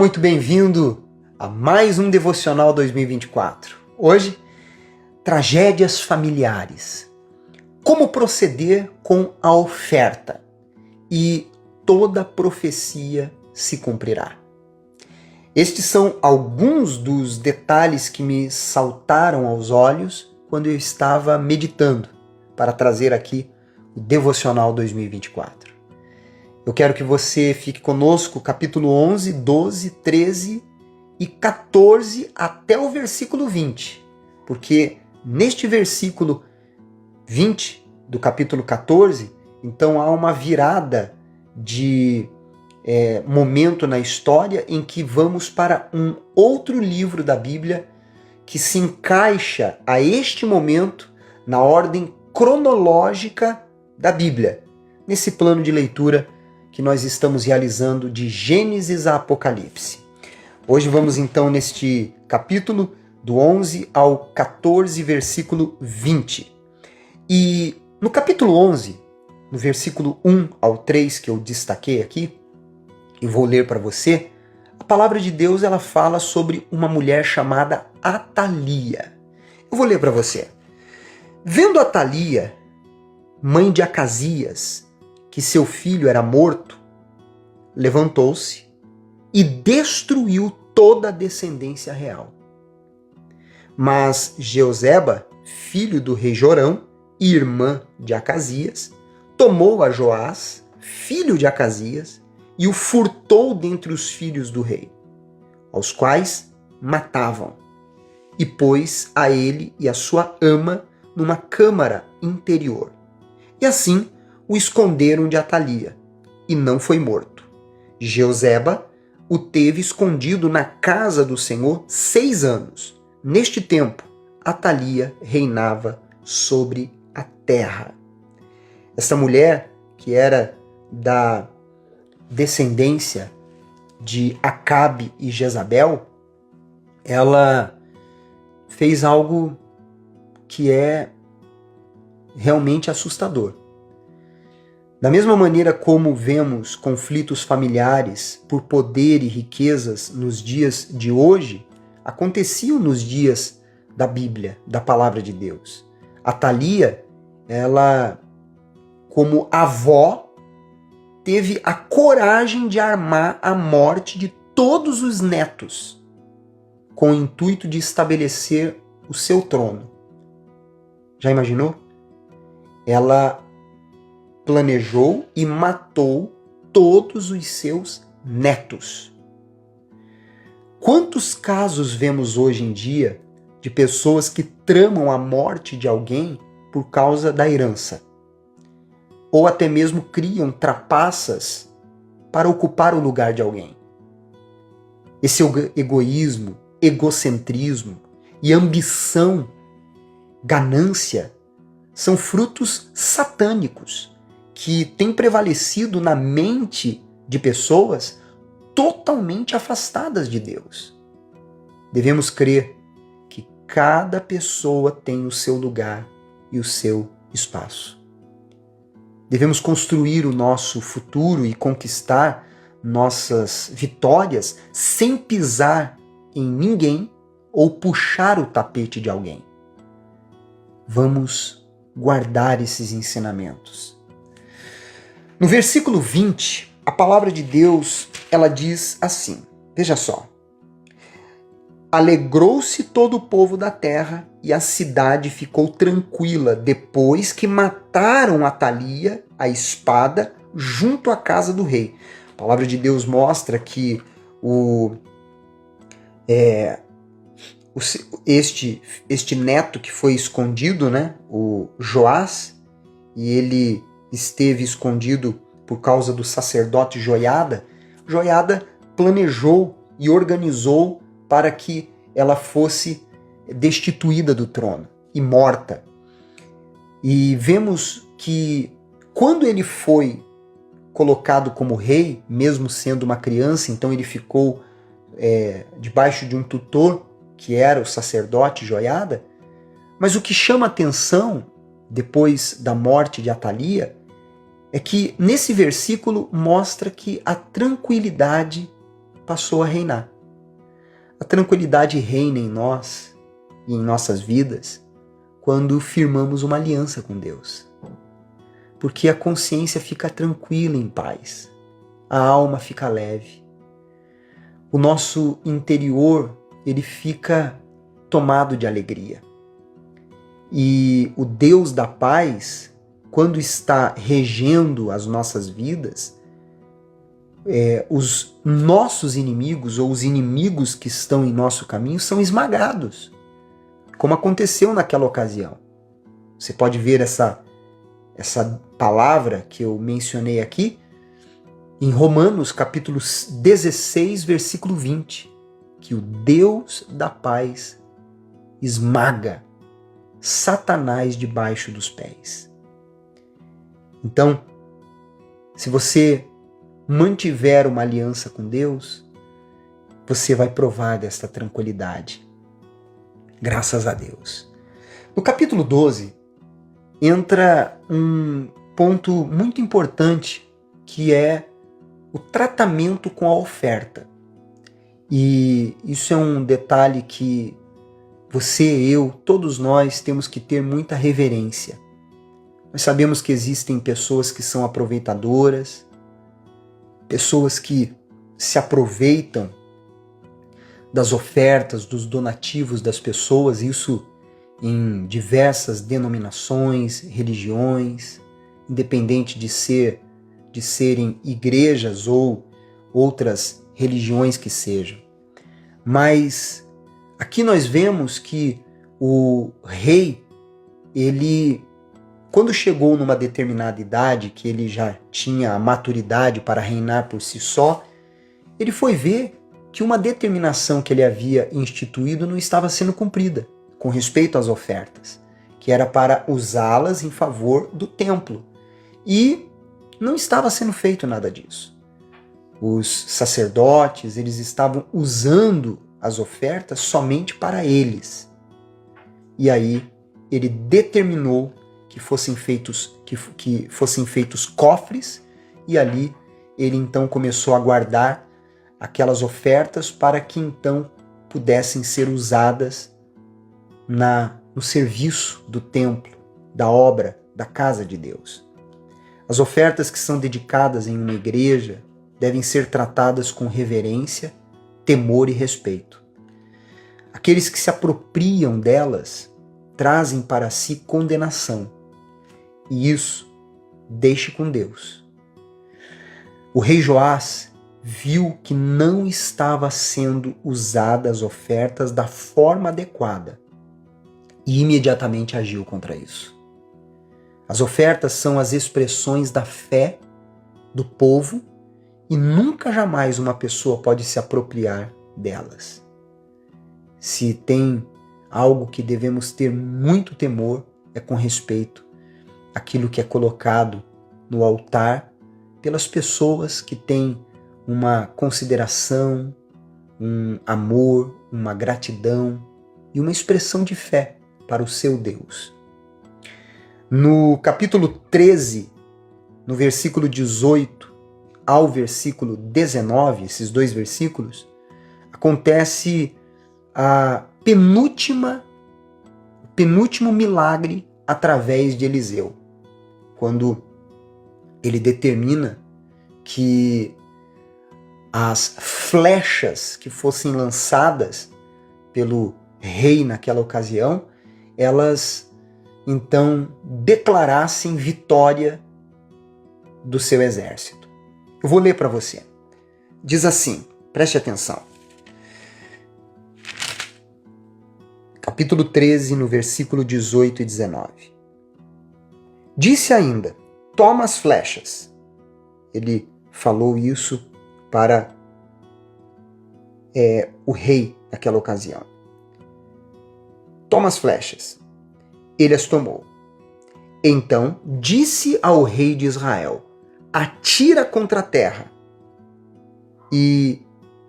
Muito bem-vindo a mais um Devocional 2024. Hoje, tragédias familiares. Como proceder com a oferta? E toda profecia se cumprirá. Estes são alguns dos detalhes que me saltaram aos olhos quando eu estava meditando para trazer aqui o Devocional 2024. Eu quero que você fique conosco, capítulo 11, 12, 13 e 14 até o versículo 20, porque neste versículo 20 do capítulo 14, então há uma virada de momento na história em que vamos para um outro livro da Bíblia que se encaixa a este momento na ordem cronológica da Bíblia, nesse plano de leitura que nós estamos realizando de Gênesis a Apocalipse. Hoje vamos então neste capítulo do 11 ao 14, versículo 20. E no capítulo 11, no versículo 1 ao 3 que eu destaquei aqui, e vou ler para você, a palavra de Deus ela fala sobre uma mulher chamada Atalia. Eu vou ler para você. Vendo Atalia, mãe de Acasias, que seu filho era morto, levantou-se e destruiu toda a descendência real. Mas Jeoseba, filho do rei Jorão e irmã de Acasias, tomou a Joás, filho de Acasias, e o furtou dentre os filhos do rei, aos quais matavam, e pôs a ele e a sua ama numa câmara interior. E assim o esconderam de Atalia, e não foi morto. Jeoseba o teve escondido na casa do Senhor 6 anos. Neste tempo, Atalia reinava sobre a terra. Essa mulher, que era da descendência de Acabe e Jezabel, ela fez algo que é realmente assustador. Da mesma maneira como vemos conflitos familiares por poder e riquezas nos dias de hoje, aconteciam nos dias da Bíblia, da Palavra de Deus. Atalia, ela, como avó, teve a coragem de armar a morte de todos os netos, com o intuito de estabelecer o seu trono. Já imaginou? Ela planejou e matou todos os seus netos. Quantos casos vemos hoje em dia de pessoas que tramam a morte de alguém por causa da herança? Ou até mesmo criam trapaças para ocupar o lugar de alguém. Esse egoísmo, egocentrismo e ambição, ganância, são frutos satânicos que têm prevalecido na mente de pessoas totalmente afastadas de Deus. Devemos crer que cada pessoa tem o seu lugar e o seu espaço. Devemos construir o nosso futuro e conquistar nossas vitórias sem pisar em ninguém ou puxar o tapete de alguém. Vamos guardar esses ensinamentos. No versículo 20, a palavra de Deus, ela diz assim, veja só. Alegrou-se todo o povo da terra e a cidade ficou tranquila depois que mataram Atalia, a espada, junto à casa do rei. A palavra de Deus mostra que este neto que foi escondido, né, o Joás, e ele esteve escondido por causa do sacerdote Joiada. Joiada planejou e organizou para que ela fosse destituída do trono e morta. E vemos que quando ele foi colocado como rei, mesmo sendo uma criança, então ele ficou debaixo de um tutor, que era o sacerdote Joiada. Mas o que chama atenção, depois da morte de Atalia, é que nesse versículo mostra que a tranquilidade passou a reinar. A tranquilidade reina em nós e em nossas vidas quando firmamos uma aliança com Deus. Porque a consciência fica tranquila, em paz. A alma fica leve. O nosso interior, ele fica tomado de alegria. E o Deus da paz, quando está regendo as nossas vidas, os nossos inimigos ou os inimigos que estão em nosso caminho são esmagados, como aconteceu naquela ocasião. Você pode ver essa palavra que eu mencionei aqui em Romanos capítulo 16, versículo 20, que o Deus da paz esmaga Satanás debaixo dos pés. Então, se você mantiver uma aliança com Deus, você vai provar desta tranquilidade. Graças a Deus. No capítulo 12, entra um ponto muito importante, que é o tratamento com a oferta. E isso é um detalhe que você, eu, todos nós temos que ter muita reverência. Nós sabemos que existem pessoas que são aproveitadoras, pessoas que se aproveitam das ofertas, dos donativos das pessoas, isso em diversas denominações, religiões, independente de serem igrejas ou outras religiões que sejam. Mas aqui nós vemos que o rei, ele, quando chegou numa determinada idade, que ele já tinha a maturidade para reinar por si só, ele foi ver que uma determinação que ele havia instituído não estava sendo cumprida com respeito às ofertas, que era para usá-las em favor do templo. E não estava sendo feito nada disso. Os sacerdotes, eles estavam usando as ofertas somente para eles. E aí ele determinou que fossem feitos cofres, e ali ele então começou a guardar aquelas ofertas para que então pudessem ser usadas no serviço do templo, da obra, da casa de Deus. As ofertas que são dedicadas em uma igreja devem ser tratadas com reverência, temor e respeito. Aqueles que se apropriam delas trazem para si condenação. E isso deixe com Deus. O rei Joás viu que não estava sendo usadas as ofertas da forma adequada e imediatamente agiu contra isso. As ofertas são as expressões da fé do povo e nunca jamais uma pessoa pode se apropriar delas. Se tem algo que devemos ter muito temor, é com respeito àquilo que é colocado no altar pelas pessoas que têm uma consideração, um amor, uma gratidão e uma expressão de fé para o seu Deus. No capítulo 13, no versículo 18 ao versículo 19, esses dois versículos, acontece o penúltimo milagre através de Eliseu, quando ele determina que as flechas que fossem lançadas pelo rei naquela ocasião, elas então declarassem vitória do seu exército. Eu vou ler para você. Diz assim, preste atenção. Capítulo 13, no versículo 18 e 19. Disse ainda, toma as flechas. Ele falou isso para o rei naquela ocasião. Toma as flechas. Ele as tomou. Então disse ao rei de Israel, atira contra a terra. E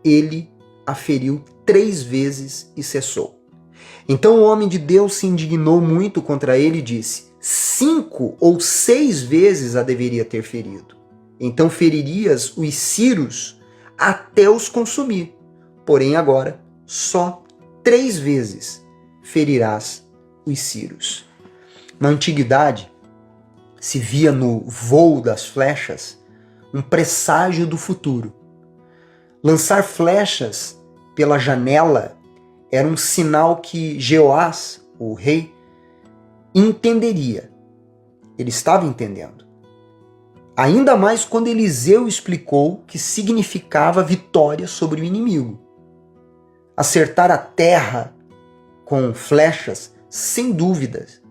ele a feriu 3 vezes e cessou. Então o homem de Deus se indignou muito contra ele e disse, 5 ou 6 vezes a deveria ter ferido. Então feririas os ciros até os consumir. Porém agora, só 3 vezes ferirás os círios. Na antiguidade, se via no voo das flechas um presságio do futuro. Lançar flechas pela janela era um sinal que Jeoás, o rei, entenderia. Ele estava entendendo. Ainda mais quando Eliseu explicou que significava vitória sobre o inimigo. Acertar a terra com flechas, sem dúvidas,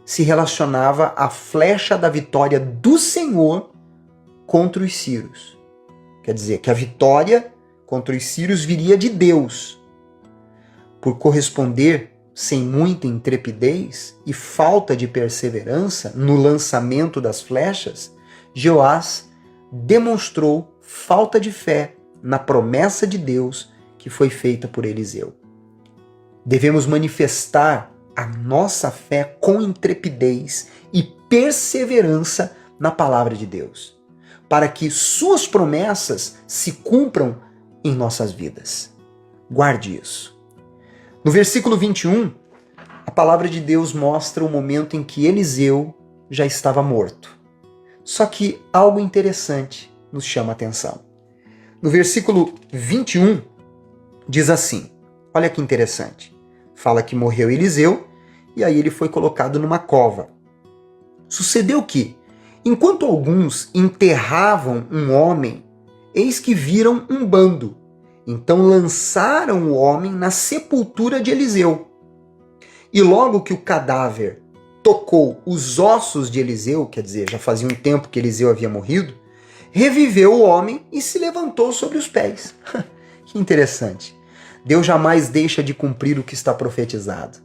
se relacionava à flecha da vitória do Senhor contra os sírios. Quer dizer, que a vitória contra os sírios viria de Deus. Por corresponder sem muita intrepidez e falta de perseverança no lançamento das flechas, Jeoás demonstrou falta de fé na promessa de Deus que foi feita por Eliseu. Devemos manifestar a nossa fé com intrepidez e perseverança na palavra de Deus, para que suas promessas se cumpram em nossas vidas. Guarde isso. No versículo 21, a palavra de Deus mostra o momento em que Eliseu já estava morto. Só que algo interessante nos chama a atenção. No versículo 21, diz assim, olha que interessante. Fala que morreu Eliseu e aí ele foi colocado numa cova. Sucedeu que, enquanto alguns enterravam um homem, eis que viram um bando. Então lançaram o homem na sepultura de Eliseu. E logo que o cadáver tocou os ossos de Eliseu, quer dizer, já fazia um tempo que Eliseu havia morrido, reviveu o homem e se levantou sobre os pés. Que interessante. Deus jamais deixa de cumprir o que está profetizado.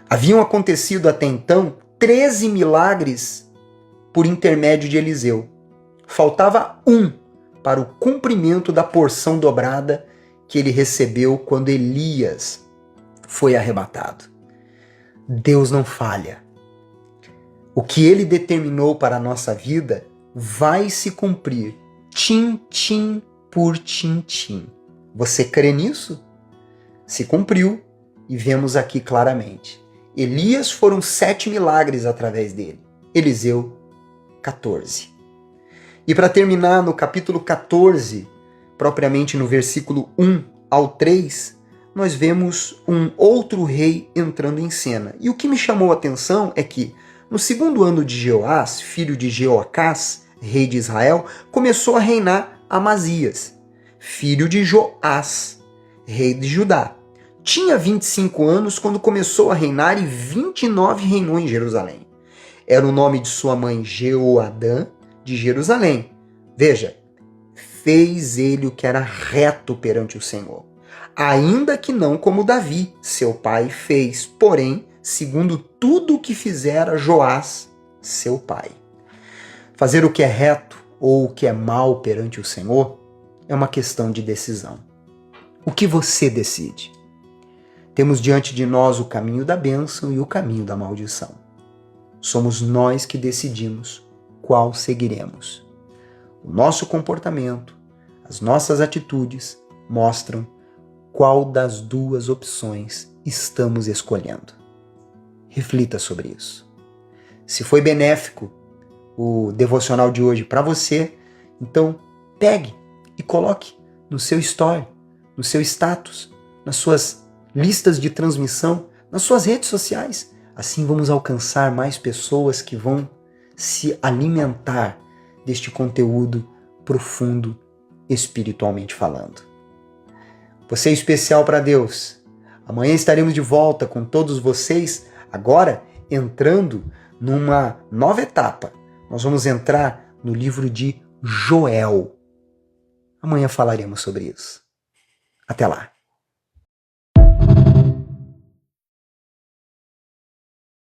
Haviam acontecido até então 13 milagres por intermédio de Eliseu. Faltava um para o cumprimento da porção dobrada que ele recebeu quando Elias foi arrebatado. Deus não falha. O que ele determinou para a nossa vida vai se cumprir, tim-tim por tim-tim. Você crê nisso? Se cumpriu e vemos aqui claramente. Elias foram 7 milagres através dele. Eliseu, 14. E para terminar, no capítulo 14, propriamente no versículo 1 ao 3, nós vemos um outro rei entrando em cena. E o que me chamou a atenção é que, no 2º ano de Jeoás, filho de Jeoacás, rei de Israel, começou a reinar Amazias, filho de Joás, rei de Judá. Tinha 25 anos quando começou a reinar e 29 reinou em Jerusalém. Era o nome de sua mãe Jeoadã, de Jerusalém. Veja, fez ele o que era reto perante o Senhor, ainda que não como Davi, seu pai, fez, porém, segundo tudo o que fizera Joás, seu pai. Fazer o que é reto ou o que é mal perante o Senhor é uma questão de decisão. O que você decide? Temos diante de nós o caminho da bênção e o caminho da maldição. Somos nós que decidimos qual seguiremos. O nosso comportamento, as nossas atitudes mostram qual das duas opções estamos escolhendo. Reflita sobre isso. Se foi benéfico o devocional de hoje para você, então pegue e coloque no seu story, no seu status, nas suas listas de transmissão, nas suas redes sociais. Assim vamos alcançar mais pessoas que vão se alimentar deste conteúdo profundo, espiritualmente falando. Você é especial para Deus. Amanhã estaremos de volta com todos vocês, agora entrando numa nova etapa. Nós vamos entrar no livro de Joel. Amanhã falaremos sobre isso. Até lá.